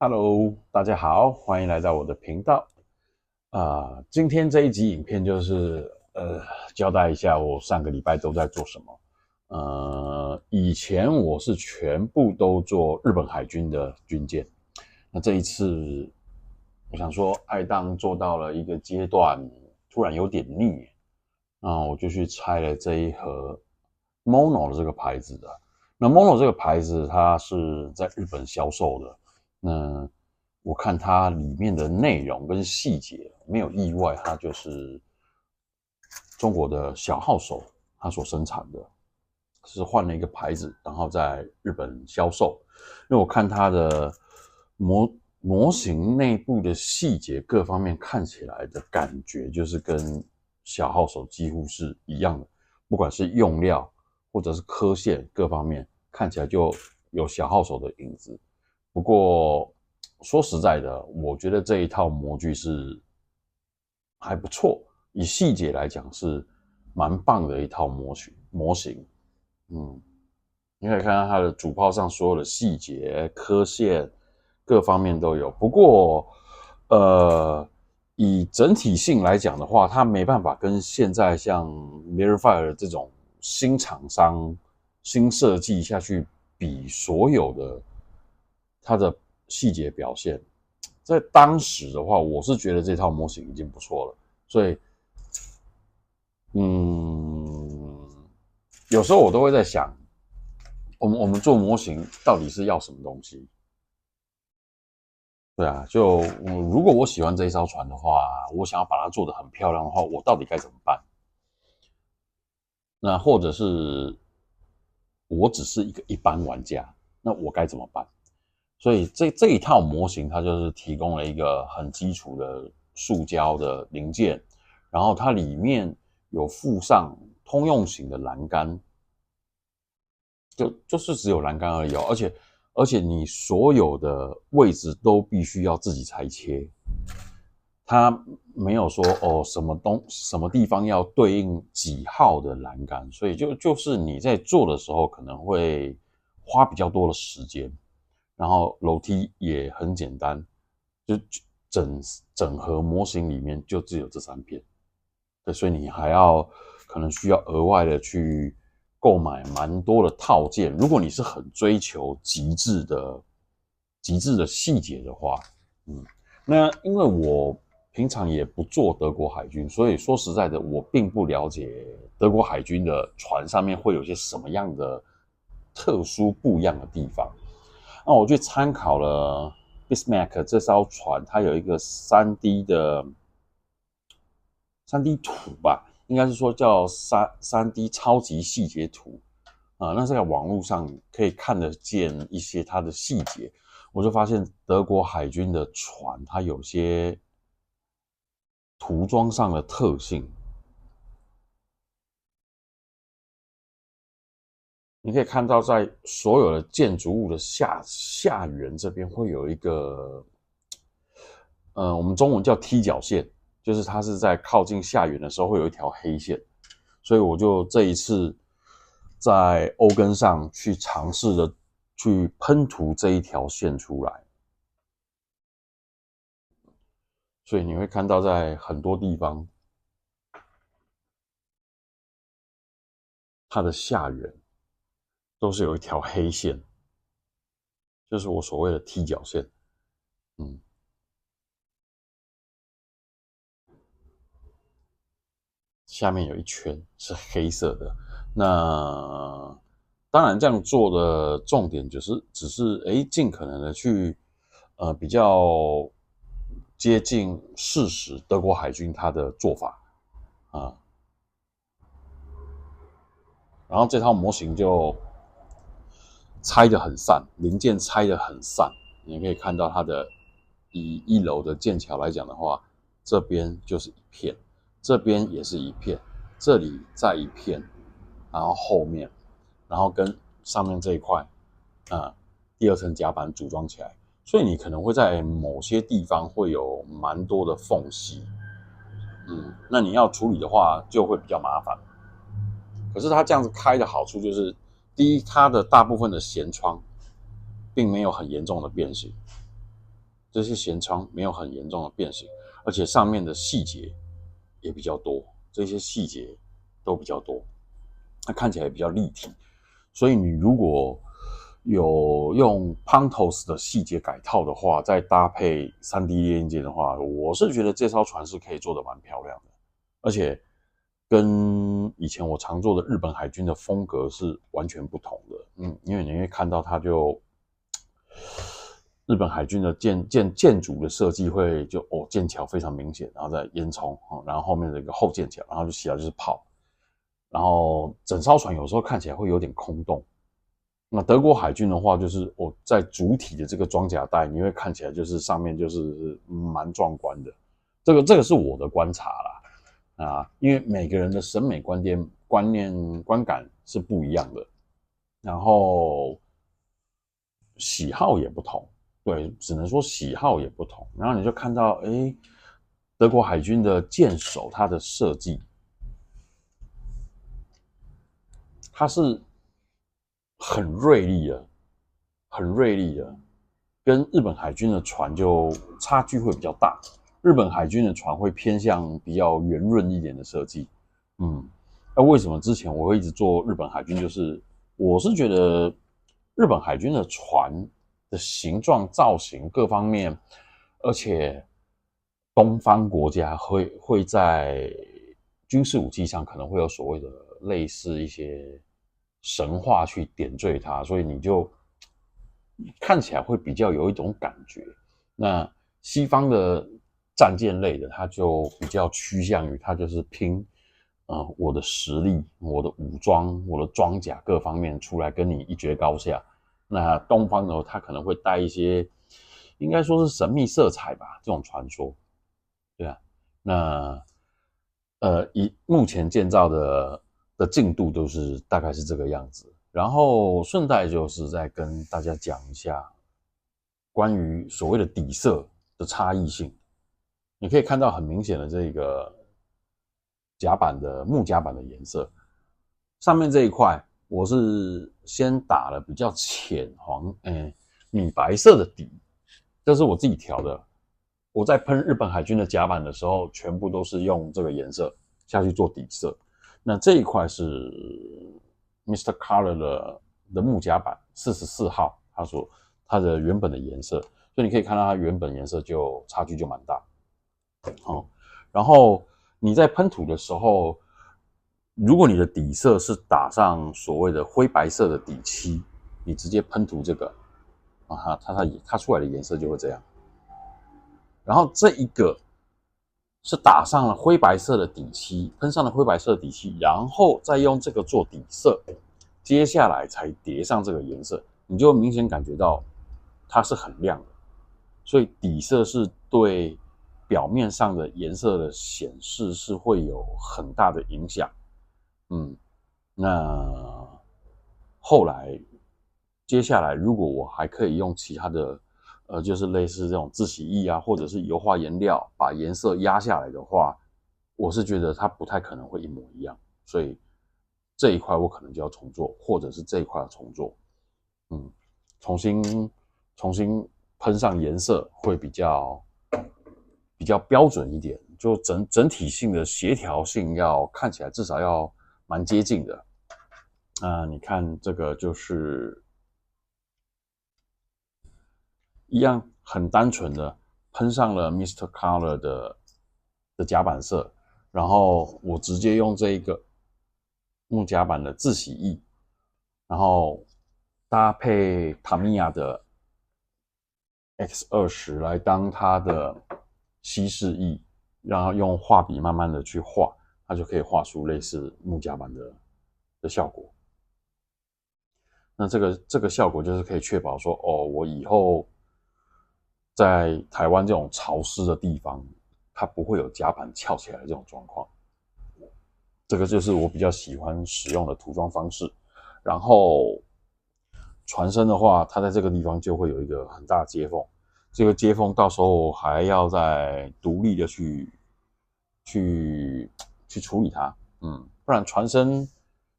Hello，大家好，欢迎来到我的频道。今天这一集影片就是交代一下我上个礼拜都在做什么。以前我是全部都做日本海军的军舰，那这一次我想说，爱当做到了一个阶段，突然有点腻，我就去拆了这一盒 Mono 的这个牌子的。那 Mono 这个牌子它是在日本销售的。那我看它里面的内容跟细节，没有意外，它就是中国的小号手它所生产的，是换了一个牌子，然后在日本销售。因为我看它的模型内部的细节各方面看起来的感觉，就是跟小号手几乎是一样的，不管是用料或者是刻线各方面，看起来就有小号手的影子。不过说实在的，我觉得这一套模具是还不错，以细节来讲是蛮棒的一套模型。你可以看到它的主炮上所有的细节、刻线各方面都有。不过，以整体性来讲的话，它没办法跟现在像 Mirrorfire 这种新厂商、新设计下去比所有的它的细节表现。在当时的话，我是觉得这套模型已经不错了，所以，嗯，有时候我都会在想，我们做模型到底是要什么东西？对啊，如果我喜欢这一艘船的话，我想要把它做得很漂亮的话，我到底该怎么办？那或者是我只是一个一般玩家，那我该怎么办？所以这一套模型，它就是提供了一个很基础的塑胶的零件，然后它里面有附上通用型的栏杆，就是只有栏杆而已哦，而且你所有的位置都必须要自己裁切，它没有说什么地方要对应几号的栏杆，所以就是你在做的时候可能会花比较多的时间，然后楼梯也很简单，就整整合模型里面就只有这3片。对，所以你还要可能需要额外的去购买蛮多的套件。如果你是很追求极致的细节的话，那因为我平常也不做德国海军，所以说实在的，我并不了解德国海军的船上面会有些什么样的特殊不一样的地方。那我去参考了 Bismarck 这艘船，它有一个3D 图吧，应该是说叫3D 超级细节图那在网络上可以看得见一些它的细节，我就发现德国海军的船它有些涂装上的特性，你可以看到在所有的建筑物的下缘这边会有一个，我们中文叫踢脚线，就是它是在靠近下缘的时候会有一条黑线，所以我就这一次在欧根上去尝试的去喷涂这一条线出来，所以你会看到在很多地方它的下缘都是有一条黑线，就是我所谓的踢脚线。嗯，下面有一圈是黑色的。那当然，这样做的重点只是尽可能的去比较接近事实，德国海军它的做法啊。然后这套模型就拆得很散，零件拆得很散。你可以看到它的以1楼的剑桥来讲的话，这边就是一片，这边也是一片，这里再一片，然后后面，然后跟上面这一块第2层甲板组装起来，所以你可能会在某些地方会有蛮多的缝隙，那你要处理的话就会比较麻烦。可是它这样子开的好处就是，第一，它的大部分的舷窗并没有很严重的变形，这些舷窗没有很严重的变形，而且上面的细节也比较多，这些细节都比较多，它看起来也比较立体。所以你如果有用 Ponto's 的细节改套的话，再搭配 3D 列印件的话，我是觉得这艘船是可以做得蛮漂亮的，而且跟以前我常做的日本海军的风格是完全不同的。因为你会看到它就日本海军的舰组的设计会舰桥非常明显，然后再烟囱，然后后面的一个后舰桥，然后就起来就是炮，然后整艘船有时候看起来会有点空洞。那德国海军的话，就是在主体的这个装甲带，你会看起来就是上面就是蛮壮观的。这个是我的观察啦，因为每个人的审美观念观感是不一样的，然后喜好也不同。对，只能说喜好也不同。然后你就看到，德国海军的舰首，它的设计，它是很锐利的，很锐利的，跟日本海军的船就差距会比较大。日本海军的船会偏向比较圆润一点的设计。那为什么之前我会一直做日本海军？就是我是觉得日本海军的船的形状、造型各方面，而且东方国家会在军事武器上可能会有所谓的类似一些神话去点缀它，所以你就看起来会比较有一种感觉。那西方的战舰类的，它就比较趋向于它就是拼我的实力、我的武装、我的装甲各方面出来跟你一决高下。那东方呢，它可能会带一些应该说是神秘色彩吧，这种传说。对啊，那以目前建造的进度都是大概是这个样子。然后顺带就是再跟大家讲一下关于所谓的底色的差异性。你可以看到很明显的这个木甲板的颜色，上面这一块我是先打了比较浅黄米白色的底，这是我自己调的。我在喷日本海军的甲板的时候，全部都是用这个颜色下去做底色。那这一块是 Mr. Color 的木甲板44号，它的原本的颜色，所以你可以看到它原本颜色就差距就蛮大。然后你在喷涂的时候，如果你的底色是打上所谓的灰白色的底漆，你直接喷涂这个它出来的颜色就会这样。然后这一个是打上了灰白色的底漆，喷上了灰白色的底漆，然后再用这个做底色，接下来才叠上这个颜色，你就明显感觉到它是很亮的。所以底色是对表面上的颜色的显示是会有很大的影响。那后来接下来如果我还可以用其他的就是类似这种自洗液啊，或者是油画颜料把颜色压下来的话，我是觉得它不太可能会一模一样，所以这一块我可能就要重做，或者是这一块要重做。重新喷上颜色会比较标准一点，就整体性的协调性要看起来至少要蛮接近的。你看这个就是一样很单纯的喷上了 Mr. Color 的甲板色，然后我直接用这一个木甲板的自洗液，然后搭配 Tamiya 的 X20来当它的稀释液，然后用画笔慢慢的去画，它就可以画出类似木甲板的效果。那这个效果就是可以确保说，我以后在台湾这种潮湿的地方，它不会有甲板翘起来的这种状况。这个就是我比较喜欢使用的涂装方式。然后船身的话，它在这个地方就会有一个很大的接缝，这个接缝到时候还要再独立的去处理它。不然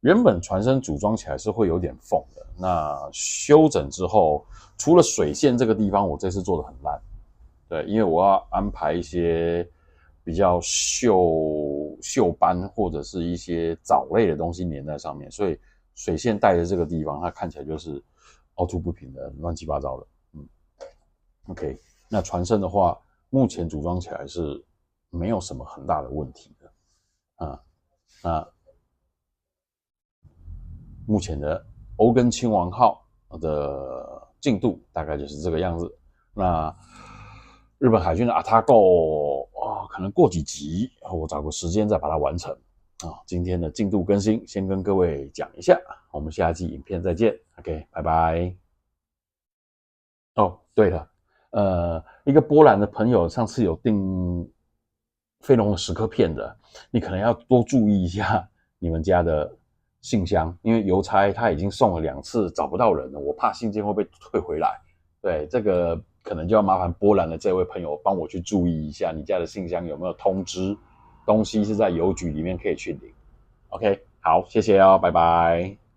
原本船身组装起来是会有点缝的。那修整之后，除了水线这个地方我这次做的很烂，对，因为我要安排一些比较锈斑或者是一些藻类的东西粘在上面，所以水线带的这个地方，它看起来就是凹凸不平的，乱七八糟的。OK，那船身的话，目前组装起来是没有什么很大的问题的啊。那目前的欧根亲王号的进度大概就是这个样子。那日本海军的阿塔狗可能过几集我找个时间再把它完成今天的进度更新先跟各位讲一下，我们下期影片再见。OK， 拜拜。哦，对了，一个波兰的朋友上次有订飞龙的10颗片的，你可能要多注意一下你们家的信箱，因为邮差他已经送了2次，找不到人了，我怕信件会被退回来。对，这个可能就要麻烦波兰的这位朋友帮我去注意一下，你家的信箱有没有通知东西是在邮局里面可以去领。OK， 好，谢谢哦，拜拜。